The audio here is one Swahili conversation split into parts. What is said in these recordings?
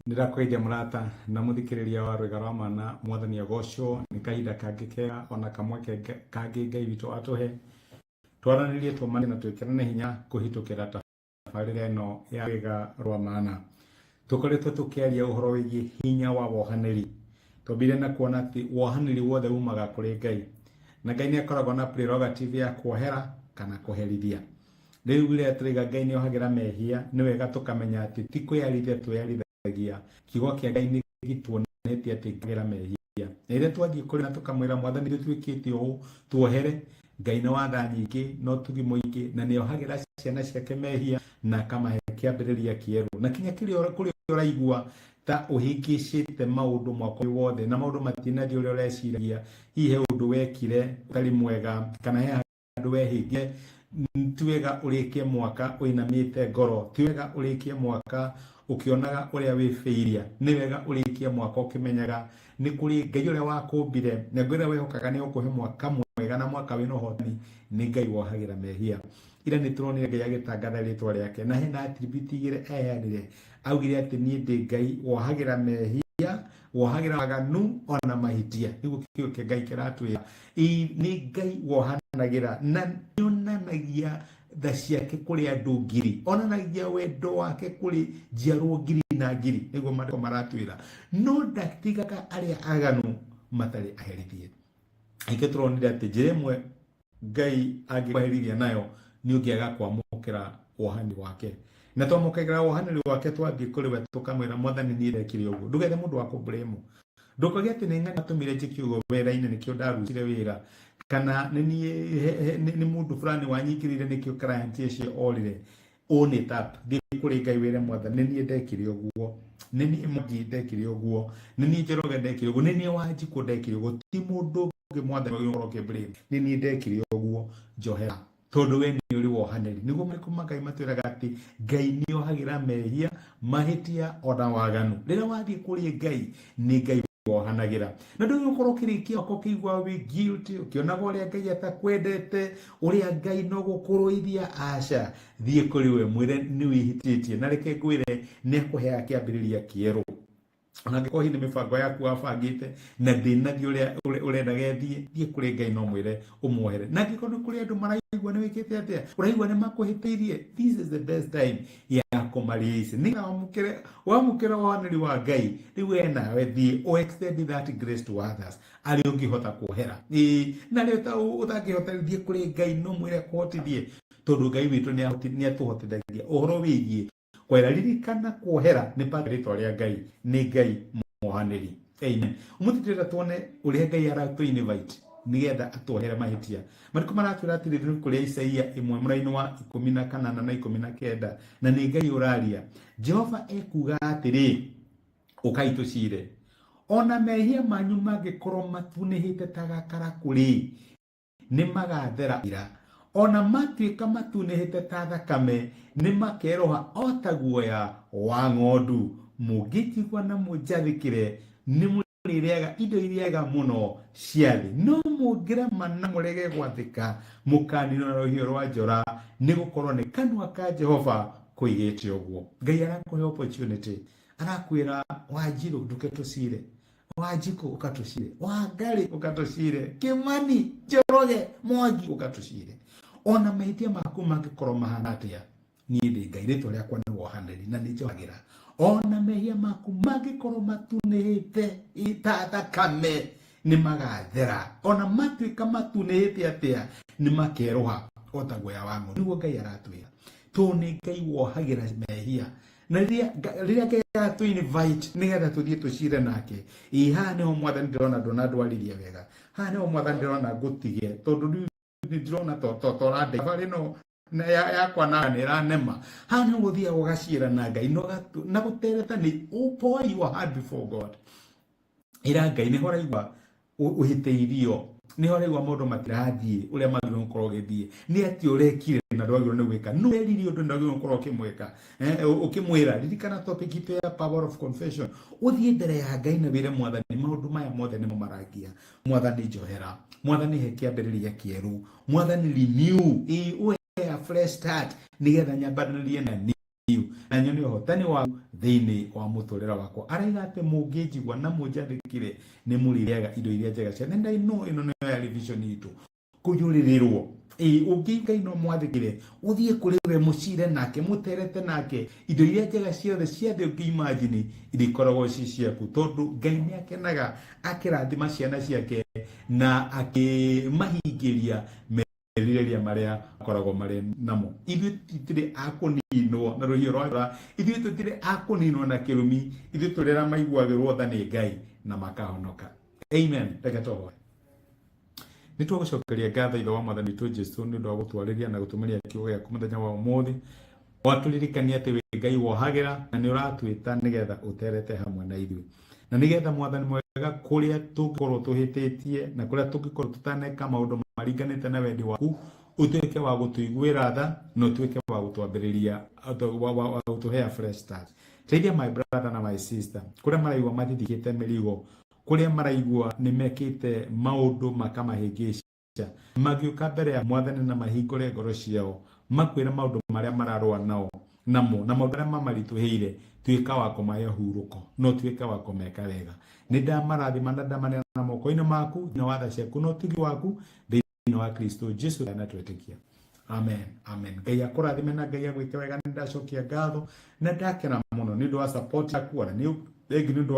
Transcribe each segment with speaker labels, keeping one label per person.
Speaker 1: Ndirakwĩja mũrata na mũthikĩrĩria wa Rwĩga rwa Mana Mwathani agocwo nĩ kahinda kangĩ kega ona kamwe kangĩ Ngai witũ atũhe twaranĩrie tũmane na twĩkĩrane hinya kũhĩtũkĩra tabarĩra ĩno ya Rwĩga rwa Mana. Tũkoretwo tũkĩaria ũhoro wĩgiĩ hinya wa wohanĩri. Twambire na kuona atĩ wohanĩri wothe umaga kũrĩ Ngai na Ngai nĩ akoragwo na prerogative ya kuohera kana kũherithia. Rĩu rĩrĩa tũrauga Ngai nĩ ohagĩra mehia nĩ wega tũkamenya atĩ ti kwĩyarithia twĩyarithagia. Kiugo kĩa Ngai nĩ gĩtuonetie atĩ ngagĩra mehia. Na rĩrĩa twathiĩ kũrĩ na tũkamwĩra Mwathani nĩtwĩkĩte ũũ tuohere, Ngai nĩ wa tha nyingĩ no tuthimo ingĩ na nĩ ohagĩra ciana ciake mehia na akamahe kĩambĩrĩria kĩerũ. Na kinya kũrĩa ũraigua ta ũhingĩcĩte maũndũ mwaka wothe na maũndũ matinathi ũrĩa ũreciragia, hihi he ũndũ wekire ũtarĩ mwega kana he handũ wehĩngire, ti wega ũrĩkie mwaka ũinamĩte ngoro, ti wega ũrĩkie mwaka ũkĩonaga ũrĩa wĩbĩiria, nĩ wega ũrĩkie mwaka ũkĩmenyaga nĩ kũrĩ Ngai ũrĩa wakũmbire na ngwĩra wehokaga nĩ ũkũhe mwaka mwega na mwaka wĩna ũhotani. Nĩ Ngai wohagĩra mehia. Ira nĩ tũronire Ngai agĩtangatha rĩtwa rĩake na hena attribute igĩrĩ eheanire. Augire atĩ niĩ ndĩ Ngai wohagĩra mehia, wohagĩra waganu ona mahĩtia. Nĩguo kiugo kĩa Ngai kĩratwĩra nĩ Ngai wohanagĩra na nĩonanagia tha ciake kũrĩ andũ ngiri, onanagia wendo wake kũrĩ njiarwo ngiri na ngiri. Nĩguo maandĩko maratwĩra no ndatigaga arĩa aganu matarĩ aherithie. Nĩkĩo tũronire atĩ njĩra ĩmwe Ngai angĩkũherithia nayo nĩ ũngĩaga kwamũkĩra wohani wake. Na twamũkagĩra wohanĩri wake twathiĩ kũrĩ we tũkamwĩra Mwathani niĩ ndekire ũguo. Ndũgethe mũndũ wa kũblame. Ndũkauge atĩ nĩ ng'ani atũmire njĩke ũguo wĩra-inĩ nĩkĩo ndarucire wĩra, kana nĩ mũndũ fulani wanyingĩrire nĩkĩo client ũcio orire. Own it up. Thiĩ kũrĩ Ngai wĩre Mwathani nĩ niĩ ndekire ũguo, nĩ niĩ Mwangi ndekire ũguo, nĩ niĩ Njoroge ndekire ũguo, nĩ niĩ Wanjikũ ndekire ũguo, ti mũndũ ũngĩ. Mwathani ũgĩkorwo ũkĩblame, nĩ niĩ ndekire ũguo, njohera tondũ we nĩ ũrĩ wohanĩri. Nĩguo maandĩko ma Ngai matwĩraga atĩ Ngai nĩ ohagĩra mehia, mahĩtia ona waganu. Rĩrĩa wathiĩ kũrĩ Ngai nĩ Ngai wohanagĩra. Na ndũgĩkorwo ũkĩrĩkia ũkĩigua wĩ guilty, ũkĩonaga ũrĩa Ngai atakwendete, ũrĩa Ngai no gũkũrũithia. Aca, thiĩ kũrĩ we mwĩre nĩ wĩhĩtĩtie na reke ngwĩre nĩ akũheaga kĩambĩrĩria kĩerũ. Ona angĩkorwo hihi nĩ mĩbango yaku wabangĩte na ndĩnathi ũrĩa ũrendaga thiĩ kũrĩ Ngai no mwĩre ũmuohere. Na angĩkorwo nĩ kũrĩ andũ maraigua nĩ wĩkĩte atĩa, ũraigua nĩ makũhĩtĩirie, this is the best time ya kũmarĩace. Nĩgetha wamũkĩra wohanĩri wa Ngai, rĩu we nawe thiĩ extend that grace to others arĩa ũngĩhota kuohera. Na rĩu ũtangĩhota thiĩ kũrĩ Ngai no mwĩre kũhotithie, tondũ Ngai witũ nĩ atũhotithagia ũhoro wĩgiĩ kwera. Ririkana kuohera nĩ part rĩtwa rĩa Ngai, nĩ Ngai mwohanĩri. Amen. Ũmũthikĩrĩria tuone ũrĩa Ngai aratũ invite nĩgetha atwohere mahĩtia. Maandĩko maratwĩra atĩrĩrĩ kũrĩ Isaia 1:18 na 19, na nĩ Ngai ũraria. Jehova ekuga atĩrĩ, ũkai tũcire. Ona mehia manyu mangĩkorwo matunĩhĩte ta gakarakũ nĩ magathera ira. Ona matuĩka matunĩhĩte ta thakame nĩ makeroha o ta guoya wa ng'ondu. Mũngĩkigua na mũnjathĩkĩre nĩ mũrĩrĩaga indo iria mũno cia thĩ, no mũngĩrema na mũrege gwathĩka mũkaninwo na rũhiũ rwa njora, nĩ gũkorwo nĩ kanua ka Jehova kũigĩte ũguo. Ngai arakũhe opportunity, arakwĩra Wanjirũ ndũke tũcire, Wanjikũ ũka tũcire, Wangari ũka tũcire, Kĩmani, Njoroge, Mwangi ũka tũcire. Ona mahĩtia maku mangĩkorwo mahana atĩa, niĩ ndĩ Ngai, rĩtwa rĩakwa nĩ wohanĩri na nĩ njohagĩra. Ona mehia maku mangĩkorwo matunĩhĩte ta thakame nĩ magathera. Ona matuĩka matunĩhĩte atĩa nĩ makeroha o ta guoya wa ng'ondu. Nĩguo Ngai aratwĩra, tondũ nĩ Ngai wohagĩra mehia. Na rĩrĩa Ngai aratũ invite nĩgetha tũthiĩ tũcire nake, haha nĩho Mwathani ndĩrona ndũnandwarĩria wega. Haha nĩho Mwathani ndĩrona ngũtige, tondũ rĩu ndĩrona torande thabarĩ ĩno yakwa na nĩ ĩranema. Haha nĩ ũgũthiaga ũgaciĩra na Ngai na gũtereta nĩ pour your heart before God. Ĩra Ngai nĩho ũraigua ũhĩtĩirio, nĩho ũraigua maũndũ matirathiĩ ũrĩa magĩrĩirwo gũkorwo ũgĩthiĩ. Nĩ atĩ ũrekire na ndwagĩrĩirwo nĩ gwĩka, no weririe ũndũ ndwagĩrĩirwo gũkorwo ũkĩmwĩka, ũkĩmwĩra. Ririkana topic itũ ya power of confession. Ũthiĩ mbere ya Ngai na wĩre Mwathani maũndũ maya mothe nĩmo marangia. Mwathani njohera, Mwathani he kĩambĩrĩria kĩerũ, Mwathani renew, a fresh start, nĩgetha nyambanĩrie na na nyoni hotani wa thini wa muturira wakwa araiga ati mungijigwa na munjathikire ni muririaga indo iria njega cia nenda ino no ya revision itu kuyuririrwo unginga ino mwathikire uthie kuri we mucire nake muterete nake indo iria njega ciothe ciathe ukimagine irikoragwo ci ciaku tondu Ngai ni akenaga akirathima ciana ciake na akimahingiria rirĩria maria akoragwo mari namo. Ithuĩ tũtirĩ akũninwo na rũhiũ rwa njora, ithuĩ tũtirĩ akũninwo na kĩrumi, ithuĩ tũrĩa maiguagĩrwo tha nĩ Ngai na makahonoka. Amen. Reke tũhoe. Nĩ tũgũcokeria ngatho ithe wa Mwathani witũ Jesũ nĩ ũndũ wa gũtwarĩria na gũtũmĩria kiugo gĩaku mũthenya wa ũmũthĩ. Watũririkania atĩ wĩ Ngai wohagĩra na nĩ ũratwĩta nĩgetha ũterete hamwe na ithuĩ. Na nĩgetha Mwathani mwega kũrĩa tũngĩkorwo tũhĩtĩtie na kũrĩa tũngĩkorwo tũtaneka maũndũ maringanĩte na wendi waku, ũtuĩke wa gũtũiguĩra tha na ũtuĩke wa gũtwambĩrĩria wa gũtũhe fresh start. Teithia my brother na my sister kũrĩa maraigua mathithikĩte mĩrigo, kũrĩa maraigua nĩ mekĩte maũndũ makamahĩngĩca, magĩũka mbere ya Mwathani na mahingũre ngoro ciao, makwĩra maũndũ marĩa mararũa nao namo na maũndũ marĩa mamaritũhĩire, tuĩka wa kũmahe hurũko no tuĩke wa kũmeka wega. Nĩ ndamarathima na ndamanena na moko-inĩ maku na watha ciaku no tugi waku thĩinĩ wa Kristo Jesũ na twetĩkia. Amen. Amen. Ngai akũrathime na Ngai agwĩke wega. Nĩ ndacokia ngatho na ndakena mũno nĩ ũndũ wa support yaku na nĩ ũndũ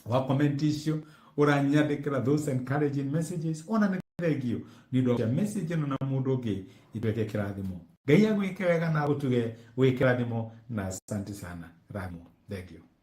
Speaker 1: wa comment icio ũranyandĩkĩra those encouraging messages. Ona nĩ thengio nĩ ũndũ wa message ĩno na mũndũ ũngĩ ituĩke kĩrathimo. Ngai agwĩke wega na gũtuge wĩ kĩrathimo na asante sana. Ramo. Thank you.